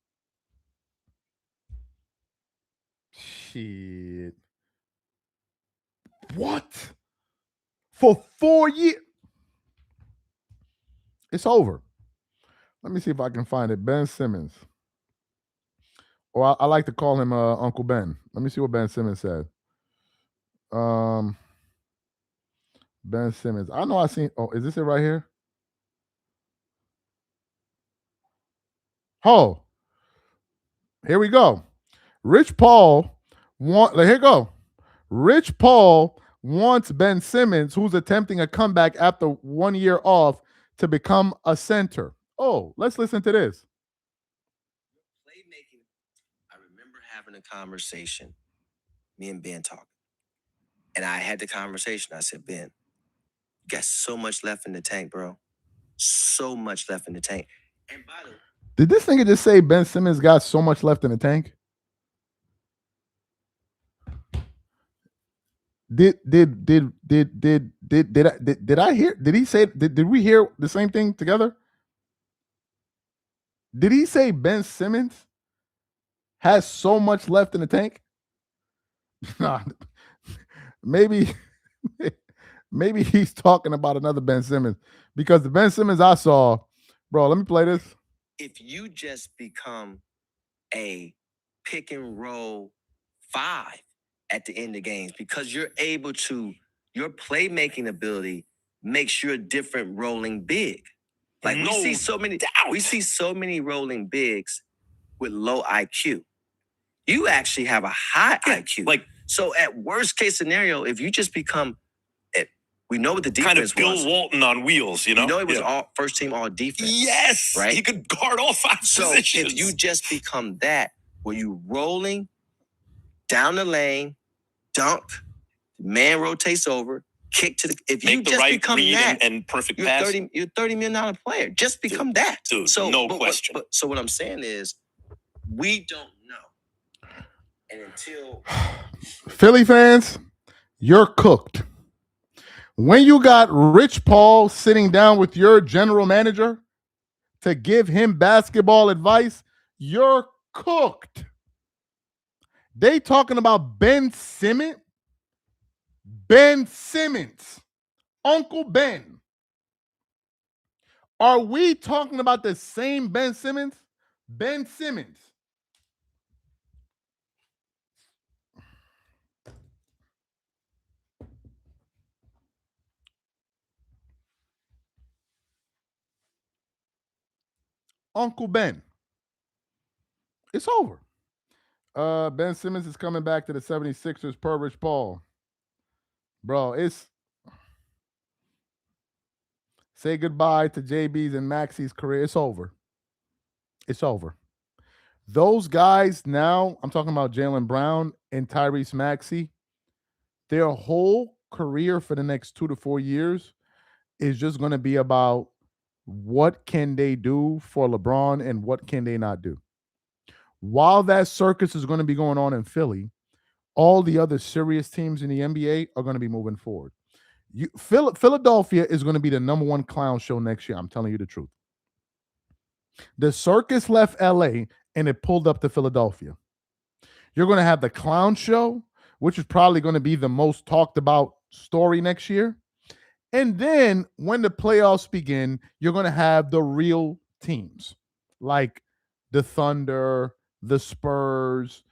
Shit. What? For 4 years? It's over. Let me see if I can find it. Ben Simmons. Or I like to call him Uncle Ben. Let me see what Ben Simmons said. Ben Simmons. I know I seen. Oh, is this it right here? Oh, here we go. Rich Paul here you go. Rich Paul wants Ben Simmons, who's attempting a comeback after 1 year off, to become a center. Oh, let's listen to this. Playmaking. I remember having a conversation, me and Ben talking. And I had the conversation. I said, Ben, you got so much left in the tank, bro. So much left in the tank. And by the way, did this nigga just say Ben Simmons got so much left in the tank? Did I hear? Did he say? Did we hear the same thing together? Did he say Ben Simmons has so much left in the tank? Nah, maybe he's talking about another Ben Simmons, because the Ben Simmons I saw, bro. Let me play this. If you just become a pick and roll 5 at the end of games, because you're able to, your playmaking ability makes you a different rolling big. Like we see so many rolling bigs with low IQ. You actually have a high IQ. Like, so at worst case scenario, if you just become, we know what the defense was. Kind of Bill Walton on wheels, you know? You know it was all first team all defense. Yes, right? He could guard all 5 positions. If you just become that, where you rolling down the lane, dunk, man rotates over, kick to the. If Make you the just right become read that, and perfect you're pass. you're $30 million player. Just become that. Dude, so no question. So what I'm saying is, we don't know. And until Philly fans, you're cooked. When you got Rich Paul sitting down with your general manager to give him basketball advice, you're cooked. They talking about Ben Simmons. Ben Simmons. Uncle Ben. Are we talking about the same Ben Simmons? Ben Simmons. Uncle Ben. It's over. Ben Simmons is coming back to the 76ers per Rich Paul. Bro, it's say goodbye to JB's and Maxi's career. It's over. It's over. Those guys now, I'm talking about Jaylen Brown and Tyrese Maxey, their whole career for the next 2 to 4 years is just going to be about what can they do for LeBron and what can they not do. While that circus is going to be going on in Philly, all the other serious teams in the NBA are going to be moving forward. Philadelphia is going to be the number one clown show next year. I'm telling you the truth. The circus left LA and it pulled up to Philadelphia. You're going to have the clown show, which is probably going to be the most talked about story next year. And then when the playoffs begin, you're going to have the real teams like the Thunder, the Spurs.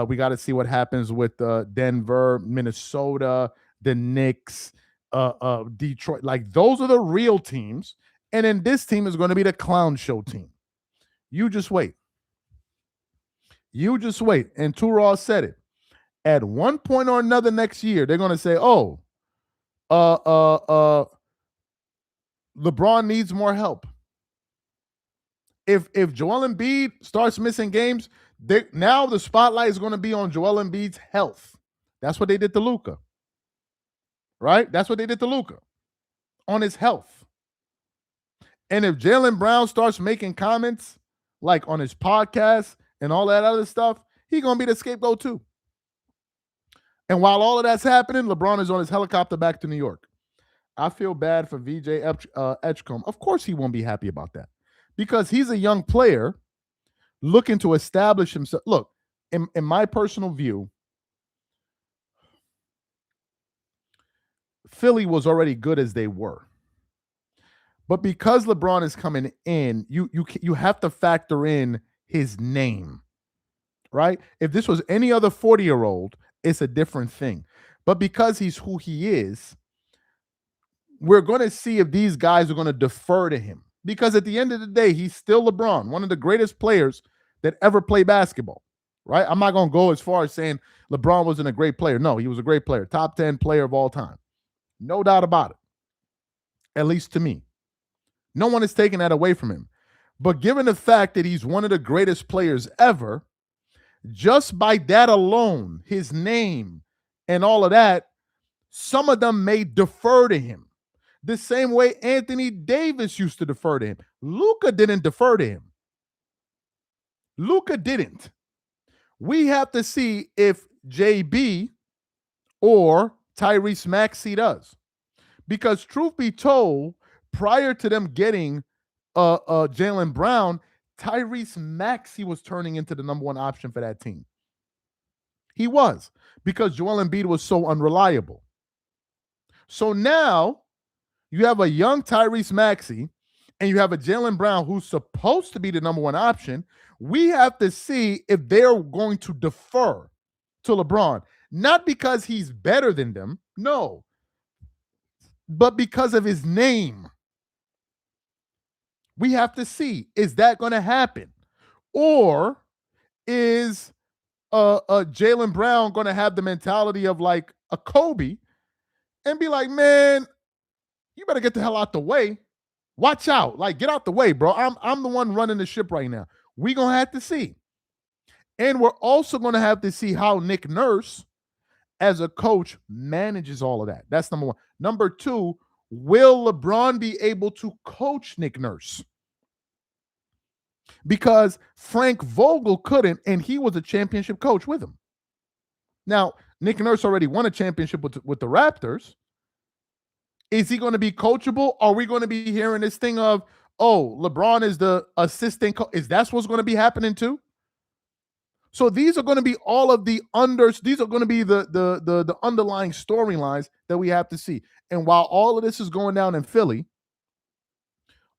We got to see what happens with Denver, Minnesota, the Knicks, Detroit. Like those are the real teams. And then this team is going to be the clown show team. You just wait. You just wait. And Tural said it. At one point or another next year, they're going to say, oh, LeBron needs more help. If Joel Embiid starts missing games, now the spotlight is going to be on Joel Embiid's health. That's what they did to Luka. Right? That's what they did to Luka. On his health. And if Jaylen Brown starts making comments like on his podcast and all that other stuff, he's going to be the scapegoat too. And while all of that's happening, LeBron is on his helicopter back to New York. I feel bad for VJ Edgecombe. Of course he won't be happy about that because he's a young player looking to establish himself. Look, in my personal view, Philly was already good as they were. But because LeBron is coming in, you have to factor in his name, right? If this was any other 40-year-old, it's a different thing. But because he's who he is, we're going to see if these guys are going to defer to him. Because at the end of the day, he's still LeBron, one of the greatest players that ever played basketball, right? I'm not going to go as far as saying LeBron wasn't a great player. No, he was a great player. Top 10 player of all time. No doubt about it. At least to me. No one is taking that away from him. But given the fact that he's one of the greatest players ever, just by that alone, his name and all of that, some of them may defer to him. The same way Anthony Davis used to defer to him. Luka didn't defer to him. Luka didn't. We have to see if JB or Tyrese Maxey does. Because truth be told, prior to them getting Jaylen Brown, Tyrese Maxey was turning into the number one option for that team. He was, because Joel Embiid was so unreliable. So now you have a young Tyrese Maxey and you have a Jaylen Brown who's supposed to be the number one option. We have to see if they're going to defer to LeBron. Not because he's better than them, no, but because of his name. We have to see, is that going to happen? Or is Jaylen Brown going to have the mentality of like a Kobe and be like, man, you better get the hell out the way. Watch out. Like, get out the way, bro. I'm the one running the ship right now. We're going to have to see. And we're also going to have to see how Nick Nurse, as a coach, manages all of that. That's number one. Number two, will LeBron be able to coach Nick Nurse? Because Frank Vogel couldn't, and he was a championship coach with him. Now, Nick Nurse already won a championship with the Raptors. Is he going to be coachable? Are we going to be hearing this thing of, oh, LeBron is the assistant coach? Is that what's going to be happening too? So these are going to be all of the these are going to be the underlying storylines that we have to see. And while all of this is going down in Philly,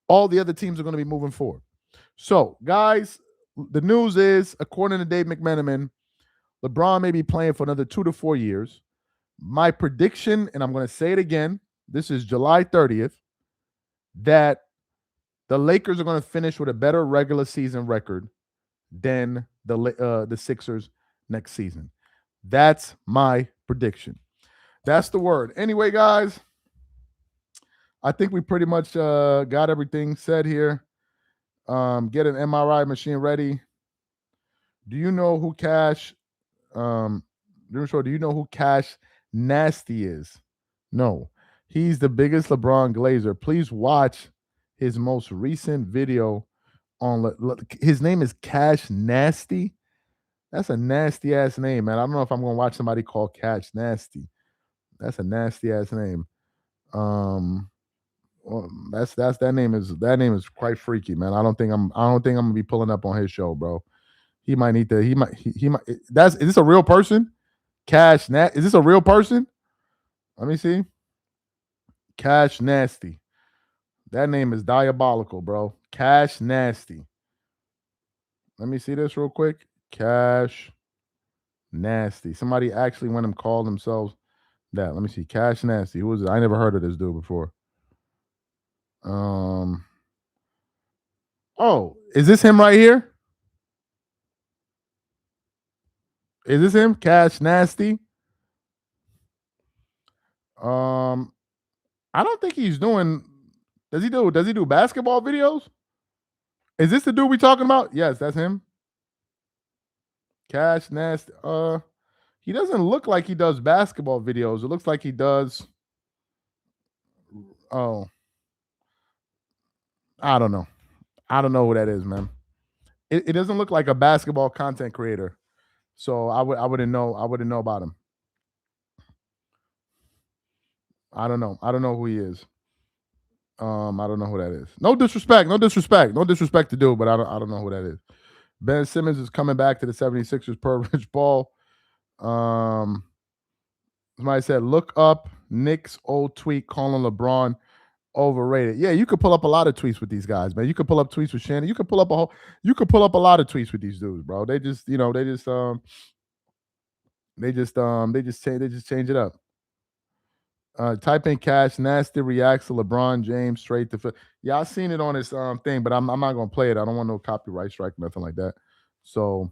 all the other teams are going to be moving forward. So, guys, the news is, according to Dave McMenamin, LeBron may be playing for another 2 to 4 years. My prediction, and I'm going to say it again, this is July 30th, that the Lakers are going to finish with a better regular season record than the Sixers next season. That's my prediction. That's the word. Anyway, guys, I think we pretty much got everything said here. Get an MRI machine ready. Do you know who Cash? Do you know who Cash Nasty is? No, he's the biggest LeBron Glazer. Please watch his most recent video on. His name is Cash Nasty. That's a nasty ass name, man. I don't know if I'm gonna watch somebody called Cash Nasty. That's a nasty ass name. Well, that name is quite freaky, man. I don't think I'm gonna be pulling up on his show, bro. He might need to. He might. Is this a real person? Cash Nat. Is this a real person? Let me see. Cash Nasty. That name is diabolical, bro. Cash Nasty. Let me see this real quick. Cash Nasty. Somebody actually went and called themselves that. Let me see. Cash Nasty. Who is it? I never heard of this dude before. Oh, is this him right here? Is this him? Cash Nasty. I don't think he's doing. Does he do basketball videos? Is this the dude we talking about? Yes, that's him. Cash Nasty. He doesn't look like he does basketball videos. It looks like he does. Oh, I don't know. I don't know who that is, man. It doesn't look like a basketball content creator. So I wouldn't know about him. I don't know. I don't know who he is. I don't know who that is. No disrespect to do, but I don't know who that is. Ben Simmons is coming back to the 76ers per Rich Paul. Somebody said, look up Nick's old tweet calling LeBron overrated. Yeah, you could pull up a lot of tweets with these guys, man. You could pull up tweets with Shannon. You could pull up a lot of tweets with these dudes, bro. They just change it up. Type in Cash Nasty reacts to LeBron James straight to. Yeah, I seen it on his thing, but I'm not gonna play it. I don't want no copyright strike, nothing like that. So,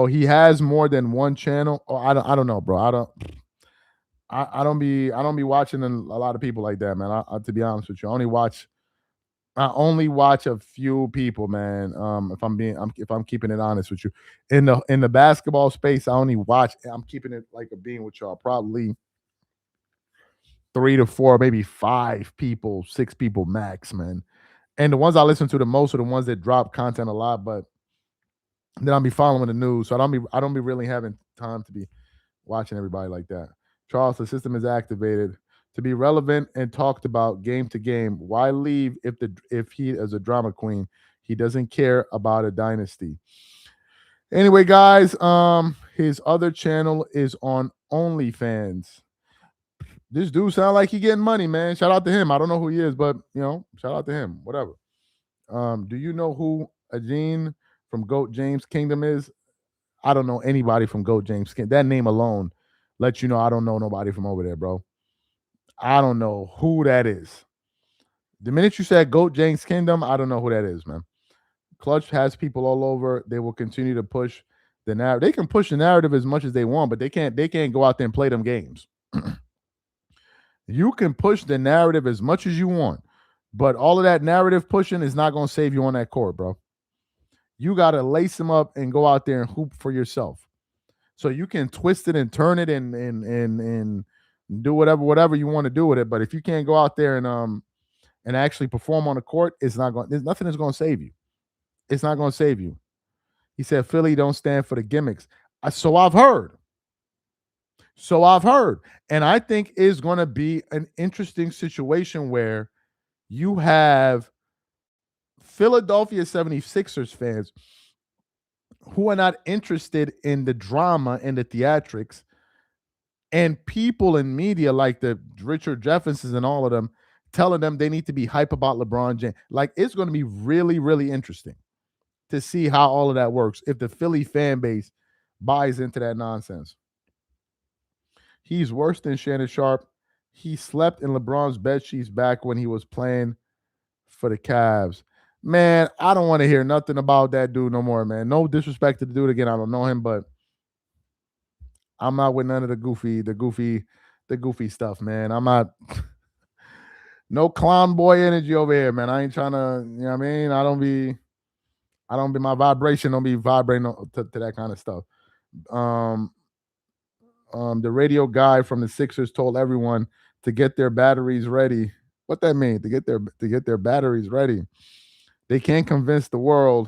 he has more than one channel. Oh, I don't know, bro. I don't be watching a lot of people like that, man. I to be honest with you, I only watch a few people, man. If I'm keeping it honest with you, in the basketball space, I only watch. I'm keeping it like a being with y'all, probably 3 to 4, maybe 5 people, 6 people max, man. And the ones I listen to the most are the ones that drop content a lot, but then I'll be following the news, so I don't be really having time to be watching everybody like that. Charles, the system is activated to be relevant and talked about game to game. Why leave if he is a drama queen? He doesn't care about a dynasty. Anyway, guys, his other channel is on OnlyFans. This dude sound like he getting money, man. Shout out to him. I don't know who he is, but shout out to him. Whatever. Do you know who Ajeen from Goat James Kingdom is? I don't know anybody from Goat James Kingdom. That name alone lets you know I don't know nobody from over there, bro. I don't know who that is. The minute you said Goat James Kingdom, I don't know who that is, man. Clutch has people all over. They will continue to push the narrative. They can push the narrative as much as they want, but they can't go out there and play them games. You can push the narrative as much as you want, but all of that narrative pushing is not going to save you on that court, bro. You got to lace them up and go out there and hoop for yourself. So you can twist it and turn it and do whatever you want to do with it. But if you can't go out there and actually perform on the court, there's nothing that's going to save you. It's not going to save you. He said Philly don't stand for the gimmicks. So I've heard. So I've heard. And I think it's going to be an interesting situation where you have Philadelphia 76ers fans who are not interested in the drama and the theatrics, and people in media like the Richard Jeffersons and all of them telling them they need to be hype about LeBron James. Like, it's going to be really, really interesting to see how all of that works if the Philly fan base buys into that nonsense. He's worse than Shannon Sharp. He slept in LeBron's bed sheets back when he was playing for the Cavs. Man, I don't want to hear nothing about that dude no more, man. No disrespect to the dude again. I don't know him, but I'm not with none of the goofy stuff, man. I'm not no clown boy energy over here, man. I ain't trying to, you know what I mean? I don't be my vibration don't be vibrating to that kind of stuff. The radio guy from the Sixers told everyone to get their batteries ready. What that mean? To get their batteries ready. They can't convince the world.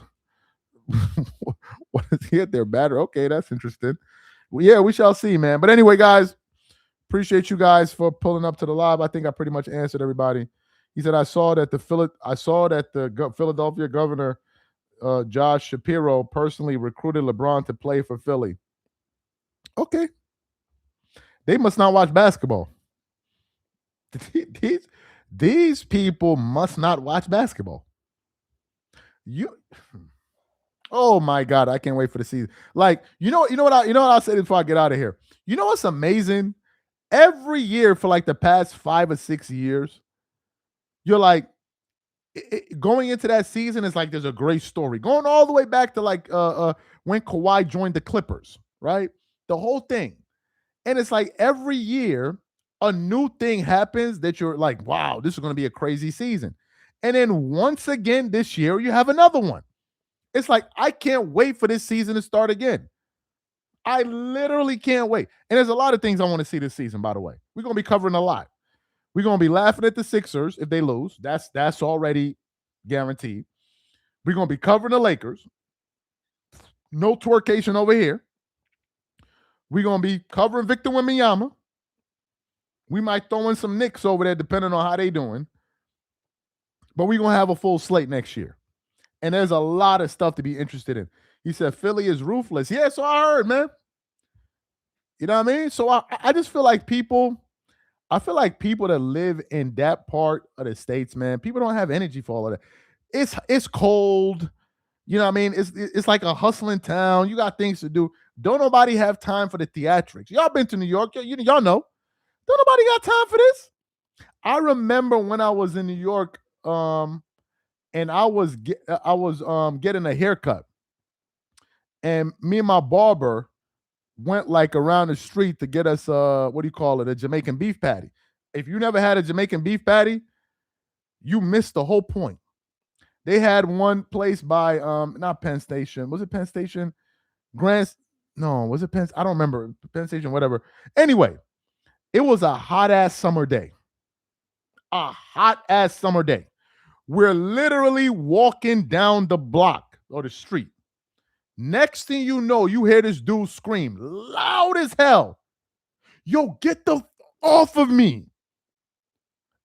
What to get their battery? Okay, that's interesting. Well, yeah, we shall see, man. But anyway, guys, appreciate you guys for pulling up to the live. I think I pretty much answered everybody. He said I saw that the Philadelphia governor Josh Shapiro personally recruited LeBron to play for Philly. Okay. They must not watch basketball. These people must not watch basketball. Oh my God, I can't wait for the season. Like, you know what I'll say before I get out of here. You know what's amazing? Every year for like the past 5 or 6 years, you're like, going into that season is like there's a great story. Going all the way back to like when Kawhi joined the Clippers, right? The whole thing. And it's like every year a new thing happens that you're like, wow, this is going to be a crazy season. And then once again this year, you have another one. It's like, I can't wait for this season to start again. I literally can't wait. And there's a lot of things I want to see this season, by the way. We're going to be covering a lot. We're going to be laughing at the Sixers if they lose. That's already guaranteed. We're going to be covering the Lakers. No twerkation over here. We're going to be covering Victor Wembanyama. We might throw in some Knicks over there depending on how they doing. But we're going to have a full slate next year. And there's a lot of stuff to be interested in. He said Philly is ruthless. Yeah, so I heard, man. You know what I mean? So I just feel like people that live in that part of the States, man, people don't have energy for all of that. It's cold. You know what I mean? It's like a hustling town. You got things to do. Don't nobody have time for the theatrics. Y'all been to New York. Y'all know. Don't nobody got time for this. I remember when I was in New York, and I was getting a haircut. And me and my barber went like around the street to get us a Jamaican beef patty. If you never had a Jamaican beef patty, you missed the whole point. They had one place by not Penn Station. Was it Penn Station? Was it Penn? I don't remember. Penn Station, whatever. Anyway, it was a hot-ass summer day. A hot-ass summer day. We're literally walking down the block or the street. Next thing you know, you hear this dude scream loud as hell. Yo, get the off of me.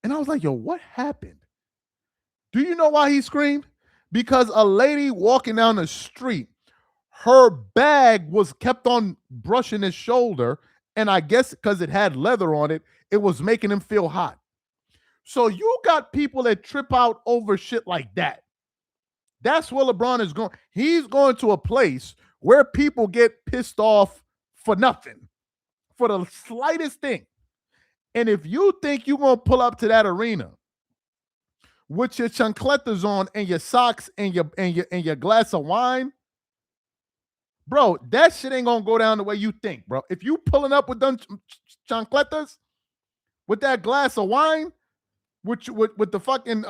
And I was like, yo, what happened? Do you know why he screamed? Because a lady walking down the street, her bag was kept on brushing his shoulder. And I guess because it had leather on it, it was making him feel hot. So you got people that trip out over shit like that. That's where LeBron is going. He's going to a place where people get pissed off for nothing, for the slightest thing. And if you think you're going to pull up to that arena with your chancletas on and your socks and your glass of wine, bro, that shit ain't going to go down the way you think, bro. If you pulling up with them chancletas, with that glass of wine, with the fucking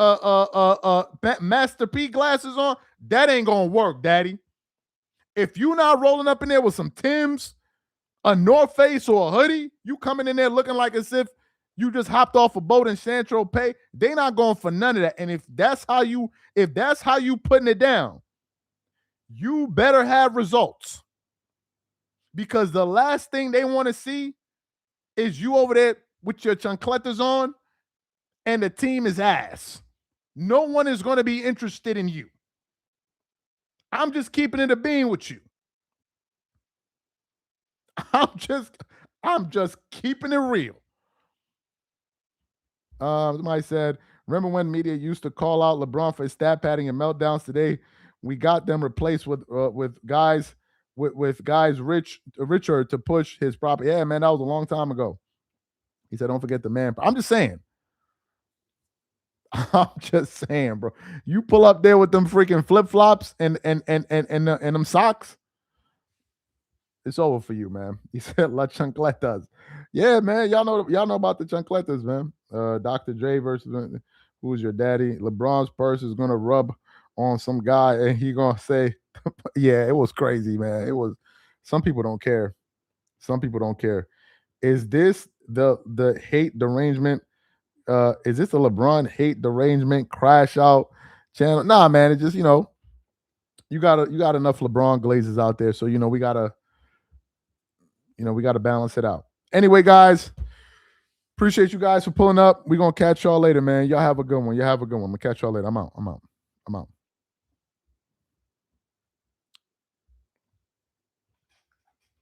Master P glasses on, that ain't gonna work, daddy. If you not rolling up in there with some Timbs, a North Face or a hoodie, you coming in there looking like as if you just hopped off a boat in Saint-Tropez, they not going for none of that. And if that's how you putting it down, you better have results. Because the last thing they want to see is you over there with your chancletas on and the team is ass. No one is going to be interested in you. I'm just keeping it a bean with you. I'm just keeping it real. Somebody said, remember when media used to call out LeBron for his stat padding and meltdowns? Today, we got them replaced with guys richer to push his property. Yeah, man, that was a long time ago. He said, don't forget the man. I'm just saying. I'm just saying, bro. You pull up there with them freaking flip-flops and them socks, it's over for you, man. He said La Chancletas. Yeah, man. Y'all know about the chancletas, man. Dr. Dre versus who's your daddy. LeBron's purse is gonna rub on some guy and he gonna say, yeah, it was crazy, man. It was. Some people don't care. Some people don't care. Is this the hate derangement? Is this a LeBron hate derangement crash out channel? Nah, man. It's just, you got enough LeBron glazes out there, so we gotta balance it out. Anyway, guys, appreciate you guys for pulling up. We're gonna catch y'all later, man. Y'all have a good one. I'm gonna catch y'all later. I'm out.